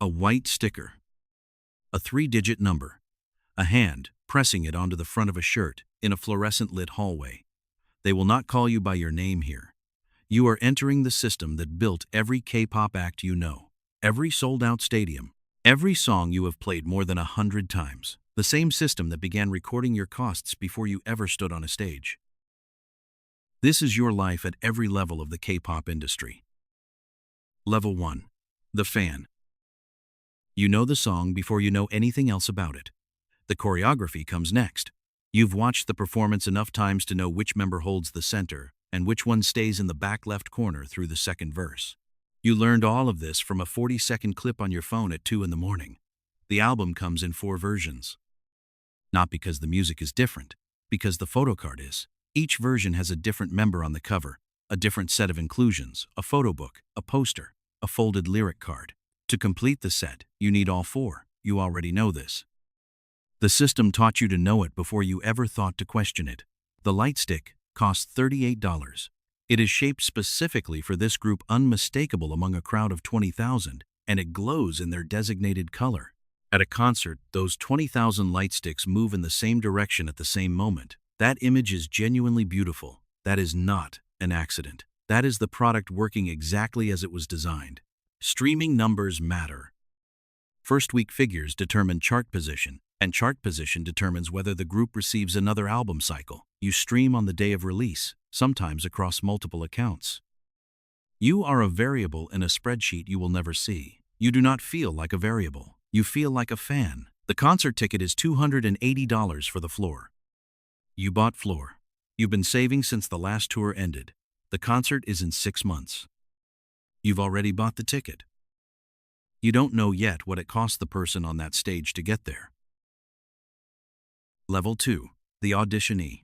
A white sticker. A 3-digit number. A hand pressing it onto the front of a shirt in a fluorescent-lit hallway. They will not call you by your name here. You are entering the system that built every K-pop act you know, every sold-out stadium, every song you have played more than 100 times, the same system that began recording your costs before you ever stood on a stage. This is your life at every level of the K-pop industry. Level 1. The fan. You know the song before you know anything else about it. The choreography comes next. You've watched the performance enough times to know which member holds the center and which one stays in the back left corner through the second verse. You learned all of this from a 40-second clip on your phone at 2 in the morning. The album comes in 4 versions. Not because the music is different, because the photocard is. Each version has a different member on the cover, a different set of inclusions, a photo book, a poster, a folded lyric card. To complete the set, you need all 4. You already know this. The system taught you to know it before you ever thought to question it. The light stick costs $38. It is shaped specifically for this group, unmistakable among a crowd of 20,000, and it glows in their designated color. At a concert, those 20,000 light sticks move in the same direction at the same moment. That image is genuinely beautiful. That is not an accident. That is the product working exactly as it was designed. Streaming numbers matter. First week figures determine chart position, and chart position determines whether the group receives another album cycle. You stream on the day of release, sometimes across multiple accounts. You are a variable in a spreadsheet you will never see. You do not feel like a variable. You feel like a fan. The concert ticket is $280 for the floor. You bought floor. You've been saving since the last tour ended. The concert is in 6 months. You've already bought the ticket. You don't know yet what it cost the person on that stage to get there. Level 2. The auditionee.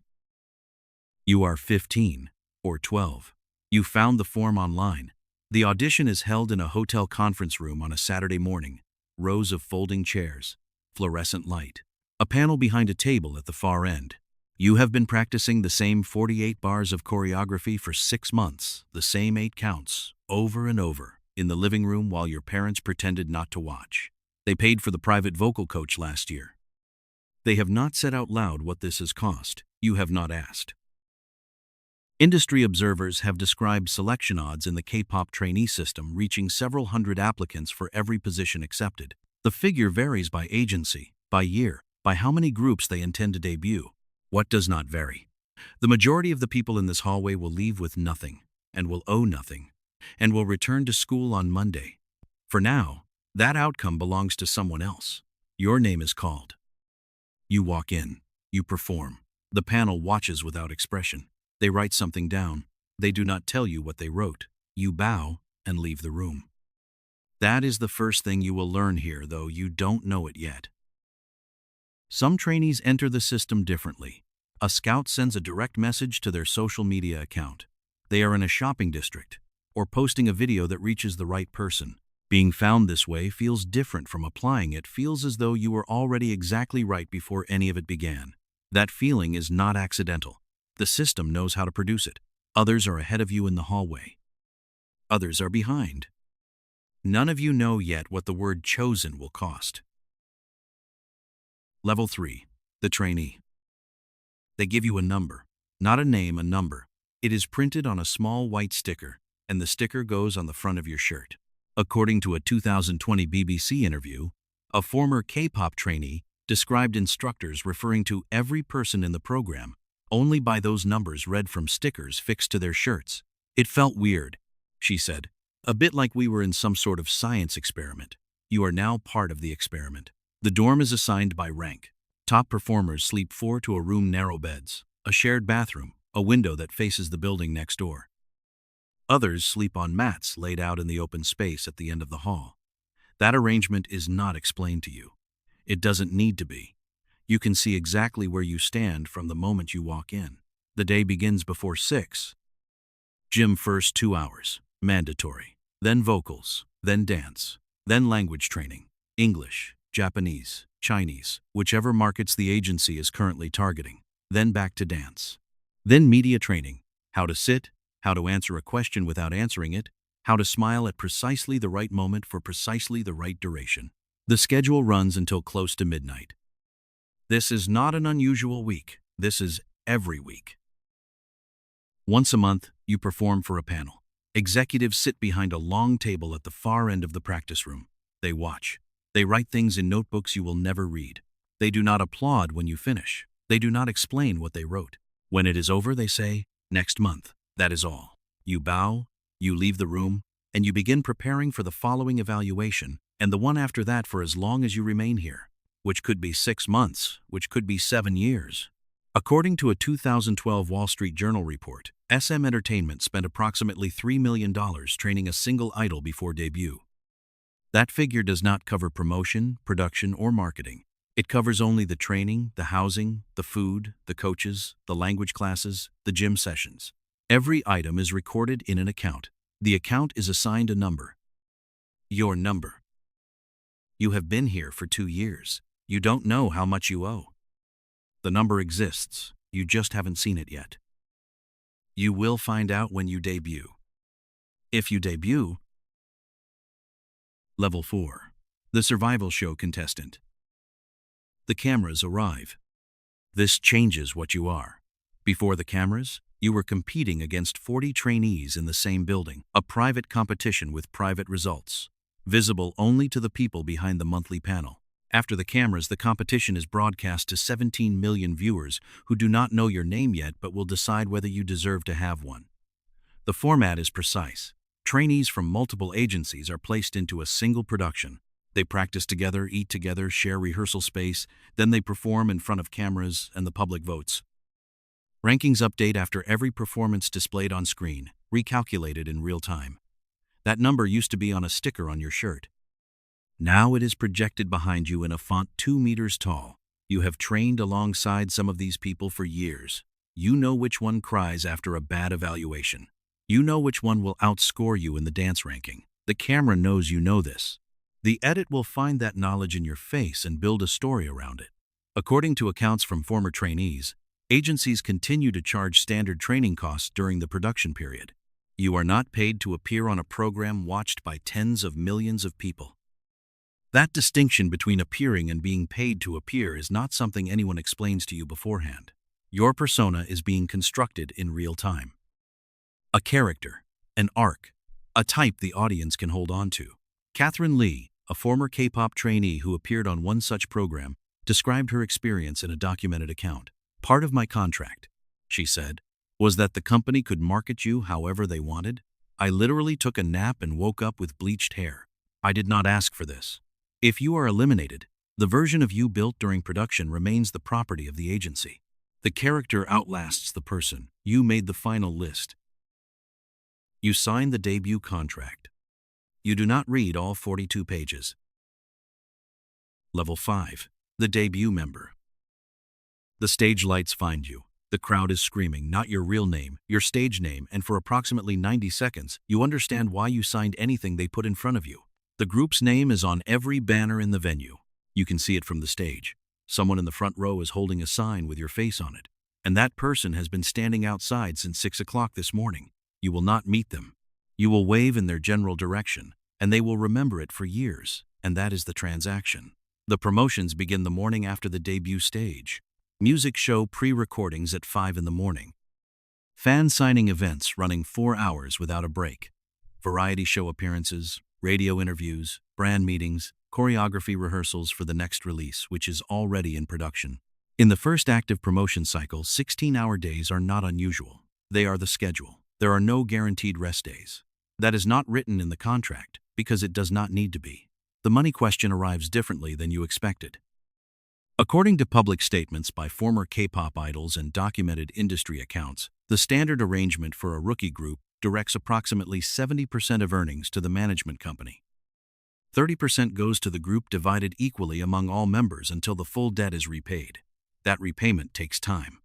You are 15 or 12. You found the form online. The audition is held in a hotel conference room on a Saturday morning. Rows of folding chairs, fluorescent light, a panel behind a table at the far end. You have been practicing the same 48 bars of choreography for 6 months, the same 8 counts, over and over, in the living room while your parents pretended not to watch. They paid for the private vocal coach last year. They have not said out loud what this has cost. You have not asked. Industry observers have described selection odds in the K-pop trainee system reaching several hundred applicants for every position accepted. The figure varies by agency, by year, by how many groups they intend to debut. What does not vary? The majority of the people in this hallway will leave with nothing, and will owe nothing, and will return to school on Monday. For now, that outcome belongs to someone else. Your name is called. You walk in. You perform. The panel watches without expression. They write something down. They do not tell you what they wrote. You bow and leave the room. That is the first thing you will learn here, though you don't know it yet. Some trainees enter the system differently. A scout sends a direct message to their social media account. They are in a shopping district, or posting a video that reaches the right person. Being found this way feels different from applying. It feels as though you were already exactly right before any of it began. That feeling is not accidental. The system knows how to produce it. Others are ahead of you in the hallway. Others are behind. None of you know yet what the word chosen will cost. Level 3. The trainee. They give you a number, not a name, a number. It is printed on a small white sticker, and the sticker goes on the front of your shirt. According to a 2020 BBC interview, a former K-pop trainee described instructors referring to every person in the program only by those numbers read from stickers fixed to their shirts. It felt weird, she said. A bit like we were in some sort of science experiment. You are now part of the experiment. The dorm is assigned by rank. Top performers sleep 4 to a room, narrow beds, a shared bathroom, a window that faces the building next door. Others sleep on mats laid out in the open space at the end of the hall. That arrangement is not explained to you. It doesn't need to be. You can see exactly where you stand from the moment you walk in. The day begins before 6. Gym first 2 hours, mandatory. Then vocals, then dance, then language training, English, Japanese, Chinese, whichever markets the agency is currently targeting. Then back to dance. Then media training, how to sit, how to answer a question without answering it, How to smile at precisely the right moment for precisely the right duration. The schedule runs until close to midnight. This is not an unusual week. This is every week. Once a month, you perform for a panel. Executives sit behind a long table at the far end of the practice room. They watch. They write things in notebooks you will never read. They do not applaud when you finish. They do not explain what they wrote. When it is over, they say, "Next month." That is all. You bow, you leave the room, and you begin preparing for the following evaluation, and the one after that for as long as you remain here, which could be 6 months, which could be 7 years. According to a 2012 Wall Street Journal report, SM Entertainment spent approximately $3 million training a single idol before debut. That figure does not cover promotion, production, or marketing. It covers only the training, the housing, the food, the coaches, the language classes, the gym sessions. Every item is recorded in an account. The account is assigned a number. Your number. You have been here for 2 years. You don't know how much you owe. The number exists. You just haven't seen it yet. You will find out when you debut. If you debut. Level 4. The survival show contestant. The cameras arrive. This changes what you are. Before the cameras, you were competing against 40 trainees in the same building, a private competition with private results, visible only to the people behind the monthly panel. After the cameras, the competition is broadcast to 17 million viewers who do not know your name yet but will decide whether you deserve to have one. The format is precise. Trainees from multiple agencies are placed into a single production. They practice together, eat together, share rehearsal space, then they perform in front of cameras and the public votes. Rankings update after every performance displayed on screen, recalculated in real time. That number used to be on a sticker on your shirt. Now it is projected behind you in a font 2 meters tall. You have trained alongside some of these people for years. You know which one cries after a bad evaluation. You know which one will outscore you in the dance ranking. The camera knows you know this. The edit will find that knowledge in your face and build a story around it. According to accounts from former trainees, agencies continue to charge standard training costs during the production period. You are not paid to appear on a program watched by tens of millions of people. That distinction between appearing and being paid to appear is not something anyone explains to you beforehand. Your persona is being constructed in real time. A character, an arc, a type the audience can hold on to. Catherine Lee, a former K-pop trainee who appeared on one such program, described her experience in a documented account. "Part of my contract," she said, "was that the company could market you however they wanted. I literally took a nap and woke up with bleached hair. I did not ask for this. If you are eliminated, the version of you built during production remains the property of the agency. The character outlasts the person. You made the final list. You sign the debut contract. You do not read all 42 pages. Level 5. The debut member. The stage lights find you. The crowd is screaming, not your real name, your stage name, and for approximately 90 seconds, you understand why you signed anything they put in front of you. The group's name is on every banner in the venue. You can see it from the stage. Someone in the front row is holding a sign with your face on it. And that person has been standing outside since 6 o'clock this morning. You will not meet them. You will wave in their general direction, and they will remember it for years, and that is the transaction. The promotions begin the morning after the debut stage. Music show pre-recordings at 5 in the morning. Fan signing events running 4 hours without a break. Variety show appearances, radio interviews, brand meetings, choreography rehearsals for the next release, which is already in production. In the first active promotion cycle, 16-hour days are not unusual. They are the schedule. There are no guaranteed rest days. That is not written in the contract because it does not need to be. The money question arrives differently than you expected. According to public statements by former K-pop idols and documented industry accounts, the standard arrangement for a rookie group directs approximately 70% of earnings to the management company. 30% goes to the group divided equally among all members until the full debt is repaid. That repayment takes time.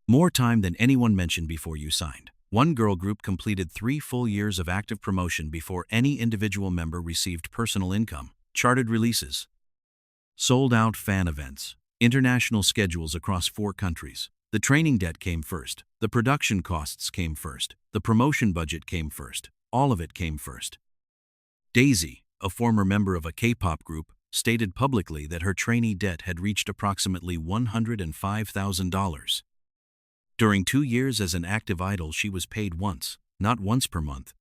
More time than anyone mentioned before you signed. One girl group completed 3 full years of active promotion before any individual member received personal income, charted releases, sold-out fan events, international schedules across 4 countries. The training debt came first. The production costs came first. The promotion budget came first. All of it came first. Daisy, a former member of a K-pop group, stated publicly that her trainee debt had reached approximately $105,000. During 2 years as an active idol, she was paid once, not once per month.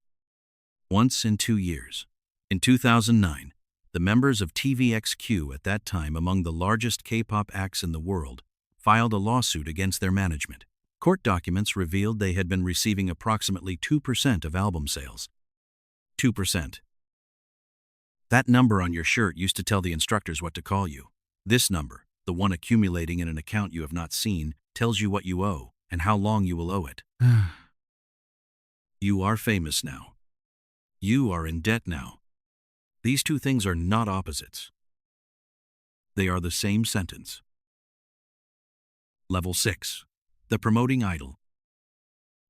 Once in 2 years. In 2009, the members of TVXQ, at that time among the largest K-pop acts in the world, filed a lawsuit against their management. Court documents revealed they had been receiving approximately 2% of album sales. 2%. That number on your shirt used to tell the instructors what to call you. This number, the one accumulating in an account you have not seen, tells you what you owe and how long you will owe it. You are famous now. You are in debt now. These two things are not opposites. They are the same sentence. Level 6. The promoting idol.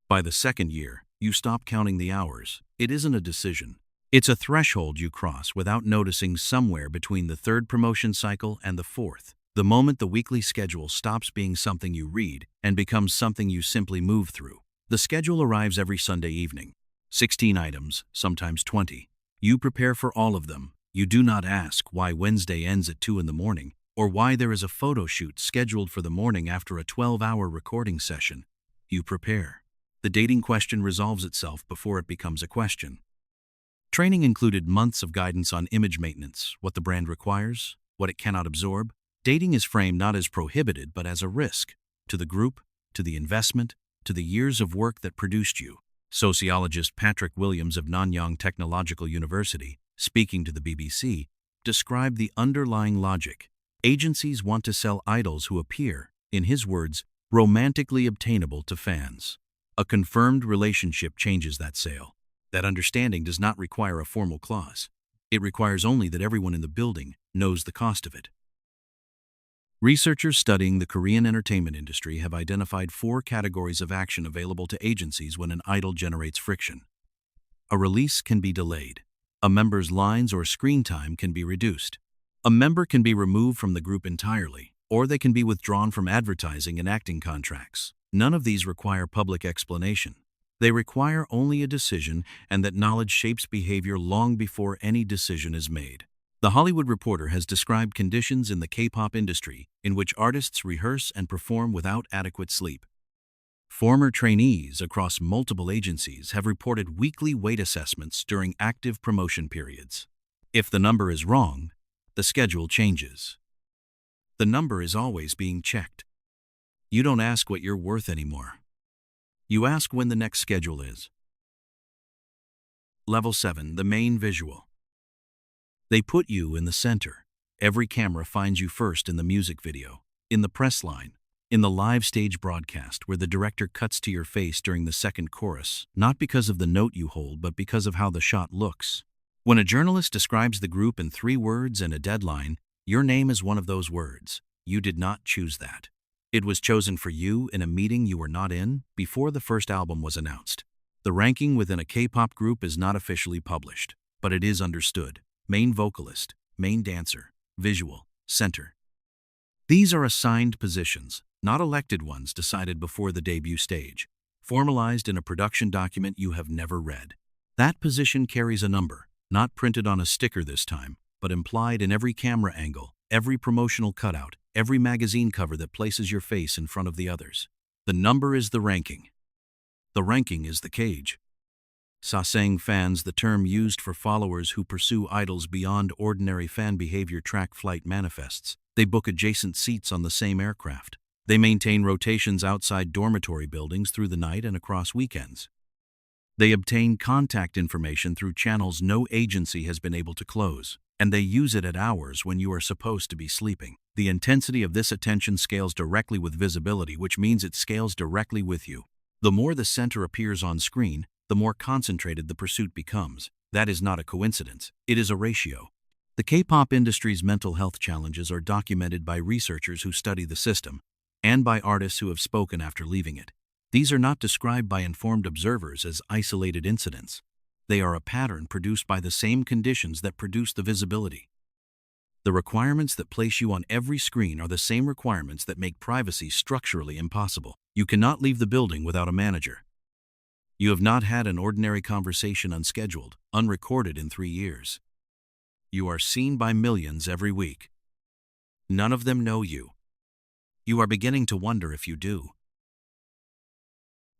By the second year, you stop counting the hours. It isn't a decision. It's a threshold you cross without noticing somewhere between the third promotion cycle and the fourth. The moment the weekly schedule stops being something you read and becomes something you simply move through. The schedule arrives every Sunday evening. 16 items, sometimes 20. You prepare for all of them. You do not ask why Wednesday ends at 2 in the morning or why there is a photo shoot scheduled for the morning after a 12-hour recording session. You prepare. The dating question resolves itself before it becomes a question. Training included months of guidance on image maintenance, what the brand requires, what it cannot absorb. Dating is framed not as prohibited but as a risk, to the group, to the investment, to the years of work that produced you. Sociologist Patrick Williams of Nanyang Technological University, speaking to the BBC, described the underlying logic. Agencies want to sell idols who appear, in his words, romantically obtainable to fans. A confirmed relationship changes that sale. That understanding does not require a formal clause. It requires only that everyone in the building knows the cost of it. Researchers studying the Korean entertainment industry have identified 4 categories of action available to agencies when an idol generates friction. A release can be delayed. A member's lines or screen time can be reduced. A member can be removed from the group entirely, or they can be withdrawn from advertising and acting contracts. None of these require public explanation. They require only a decision, and that knowledge shapes behavior long before any decision is made. The Hollywood Reporter has described conditions in the K-pop industry in which artists rehearse and perform without adequate sleep. Former trainees across multiple agencies have reported weekly weight assessments during active promotion periods. If the number is wrong, the schedule changes. The number is always being checked. You don't ask what you're worth anymore. You ask when the next schedule is. Level 7. The main visual. They put you in the center. Every camera finds you first in the music video, in the press line, in the live stage broadcast where the director cuts to your face during the second chorus, not because of the note you hold but because of how the shot looks. When a journalist describes the group in 3 words and a deadline, your name is one of those words. You did not choose that. It was chosen for you in a meeting you were not in before the first album was announced. The ranking within a K-pop group is not officially published, but it is understood. Main vocalist, main dancer, visual, center. These are assigned positions, not elected ones decided before the debut stage, formalized in a production document you have never read. That position carries a number, not printed on a sticker this time, but implied in every camera angle, every promotional cutout, every magazine cover that places your face in front of the others. The number is the ranking. The ranking is the cage. Sasang fans, the term used for followers who pursue idols beyond ordinary fan behavior, track flight manifests. They book adjacent seats on the same aircraft. They maintain rotations outside dormitory buildings through the night and across weekends. They obtain contact information through channels no agency has been able to close, and they use it at hours when you are supposed to be sleeping. The intensity of this attention scales directly with visibility, which means it scales directly with you. The more the center appears on screen, the more concentrated the pursuit becomes. That is not a coincidence. It is a ratio. The K-pop industry's mental health challenges are documented by researchers who study the system and by artists who have spoken after leaving it. These are not described by informed observers as isolated incidents. They are a pattern produced by the same conditions that produce the visibility. The requirements that place you on every screen are the same requirements that make privacy structurally impossible. You cannot leave the building without a manager. You have not had an ordinary conversation unscheduled, unrecorded in 3 years. You are seen by millions every week. None of them know you. You are beginning to wonder if you do.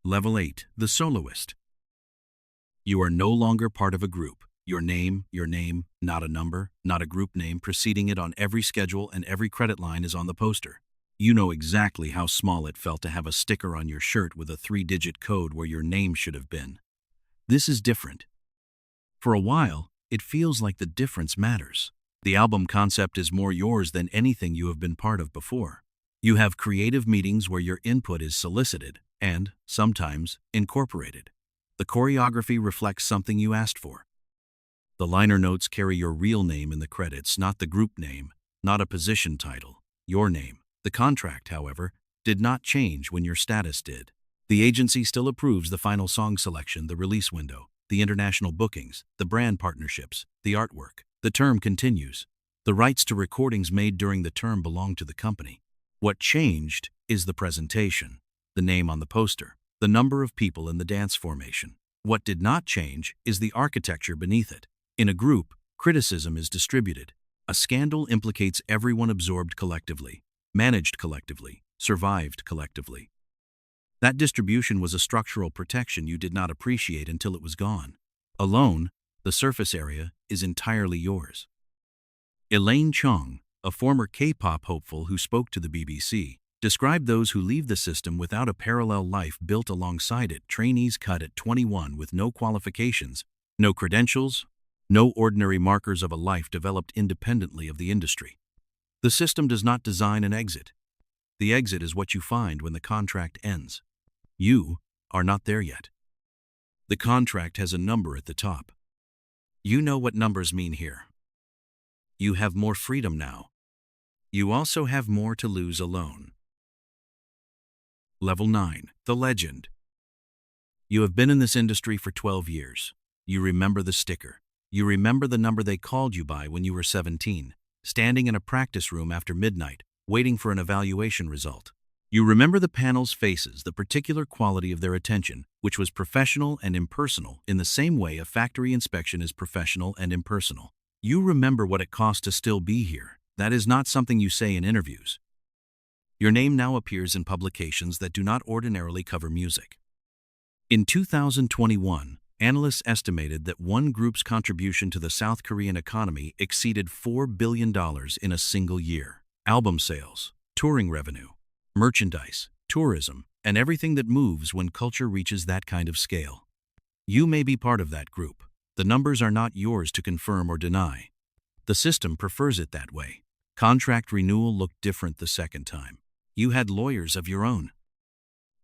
Level 8, the soloist. You are no longer part of a group. Your name, not a number, not a group name preceding it on every schedule, and every credit line is on the poster. You know exactly how small it felt to have a sticker on your shirt with a 3-digit code where your name should have been. This is different. For a while, it feels like the difference matters. The album concept is more yours than anything you have been part of before. You have creative meetings where your input is solicited and, sometimes, incorporated. The choreography reflects something you asked for. The liner notes carry your real name in the credits, not the group name, not a position title, your name. The contract, however, did not change when your status did. The agency still approves the final song selection, the release window, the international bookings, the brand partnerships, the artwork. The term continues. The rights to recordings made during the term belong to the company. What changed is the presentation, the name on the poster, the number of people in the dance formation. What did not change is the architecture beneath it. In a group, criticism is distributed. A scandal implicates everyone, absorbed collectively, managed collectively, survived collectively. That distribution was a structural protection you did not appreciate until it was gone. Alone, the surface area is entirely yours. Elaine Chong, a former K-pop hopeful who spoke to the BBC, described those who leave the system without a parallel life built alongside it. Trainees cut at 21 with no qualifications, no credentials, no ordinary markers of a life developed independently of the industry. The system does not design an exit. The exit is what you find when the contract ends. You are not there yet. The contract has a number at the top. You know what numbers mean here. You have more freedom now. You also have more to lose alone. Level 9, the legend. You have been in this industry for 12 years. You remember the sticker. You remember the number they called you by when you were 17. Standing in a practice room after midnight, waiting for an evaluation result. You remember the panel's faces, the particular quality of their attention, which was professional and impersonal in the same way a factory inspection is professional and impersonal. You remember what it cost to still be here. That is not something you say in interviews. Your name now appears in publications that do not ordinarily cover music. In 2021, analysts estimated that one group's contribution to the South Korean economy exceeded $4 billion in a single year. Album sales, touring revenue, merchandise, tourism, and everything that moves when culture reaches that kind of scale. You may be part of that group. The numbers are not yours to confirm or deny. The system prefers it that way. Contract renewal looked different the second time. You had lawyers of your own.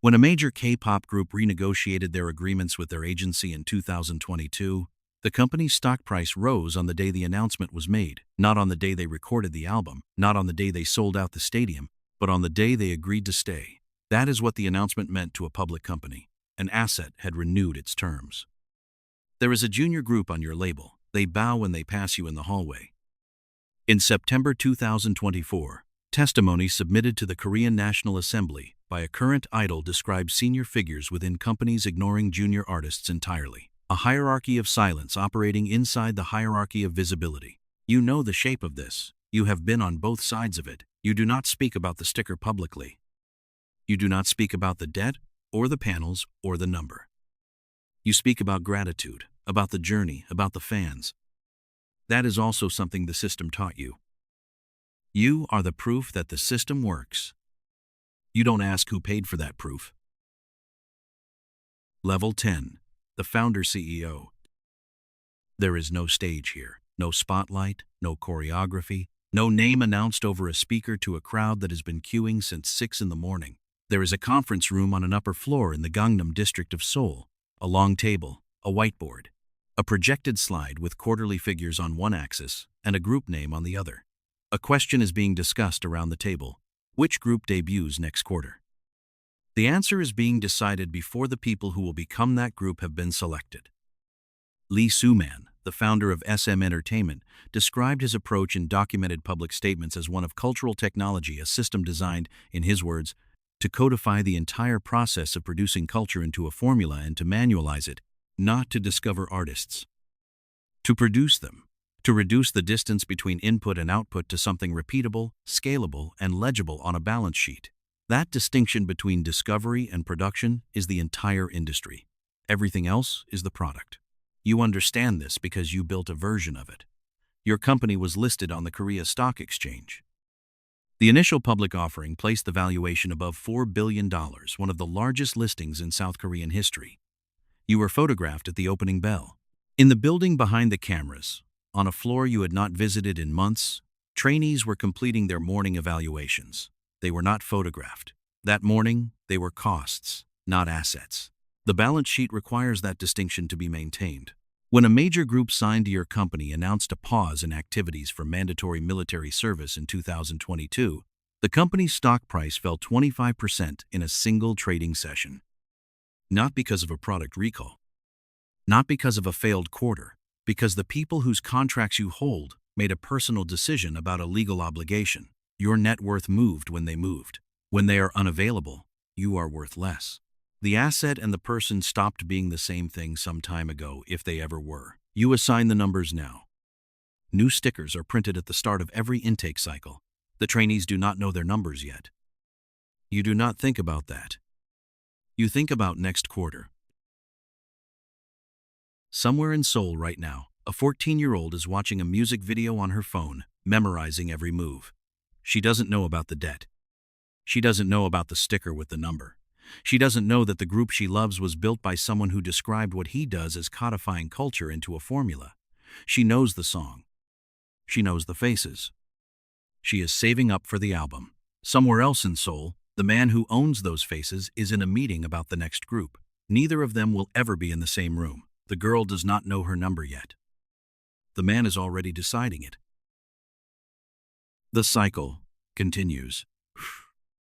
When a major K-pop group renegotiated their agreements with their agency in 2022, the company's stock price rose on the day the announcement was made, not on the day they recorded the album, not on the day they sold out the stadium, but on the day they agreed to stay. That is what the announcement meant to a public company. An asset had renewed its terms. There is a junior group on your label. They bow when they pass you in the hallway. In September 2024, testimony submitted to the Korean National Assembly by a current idol described senior figures within companies ignoring junior artists entirely. A hierarchy of silence operating inside the hierarchy of visibility. You know the shape of this. You have been on both sides of it. You do not speak about the sticker publicly. You do not speak about the debt, or the panels, or the number. You speak about gratitude, about the journey, about the fans. That is also something the system taught you. You are the proof that the system works. You don't ask who paid for that proof. Level 10. The founder CEO. There is no stage here, no spotlight, no choreography, no name announced over a speaker to a crowd that has been queuing since 6 in the morning. There is a conference room on an upper floor in the Gangnam district of Seoul, a long table, a whiteboard, a projected slide with quarterly figures on one axis and a group name on the other. A question is being discussed around the table. Which group debuts next quarter? The answer is being decided before the people who will become that group have been selected. Lee Soo-man, the founder of SM Entertainment, described his approach in documented public statements as one of cultural technology, a system designed, in his words, to codify the entire process of producing culture into a formula and to manualize it, not to discover artists. To produce them, to reduce the distance between input and output to something repeatable, scalable, and legible on a balance sheet. That distinction between discovery and production is the entire industry. Everything else is the product. You understand this because you built a version of it. Your company was listed on the Korea Stock Exchange. The initial public offering placed the valuation above $4 billion, one of the largest listings in South Korean history. You were photographed at the opening bell. In the building behind the cameras, on a floor you had not visited in months, trainees were completing their morning evaluations. They were not photographed. That morning, they were costs, not assets. The balance sheet requires that distinction to be maintained. When a major group signed to your company announced a pause in activities for mandatory military service in 2022, the company's stock price fell 25% in a single trading session. Not because of a product recall. Not because of a failed quarter. Because the people whose contracts you hold made a personal decision about a legal obligation. Your net worth moved when they moved. When they are unavailable, you are worth less. The asset and the person stopped being the same thing some time ago, if they ever were. You assign the numbers now. New stickers are printed at the start of every intake cycle. The trainees do not know their numbers yet. You do not think about that. You think about next quarter. Somewhere in Seoul right now, a 14-year-old is watching a music video on her phone, memorizing every move. She doesn't know about the debt. She doesn't know about the sticker with the number. She doesn't know that the group she loves was built by someone who described what he does as codifying culture into a formula. She knows the song. She knows the faces. She is saving up for the album. Somewhere else in Seoul, the man who owns those faces is in a meeting about the next group. Neither of them will ever be in the same room. The girl does not know her number yet. The man is already deciding it. The cycle continues.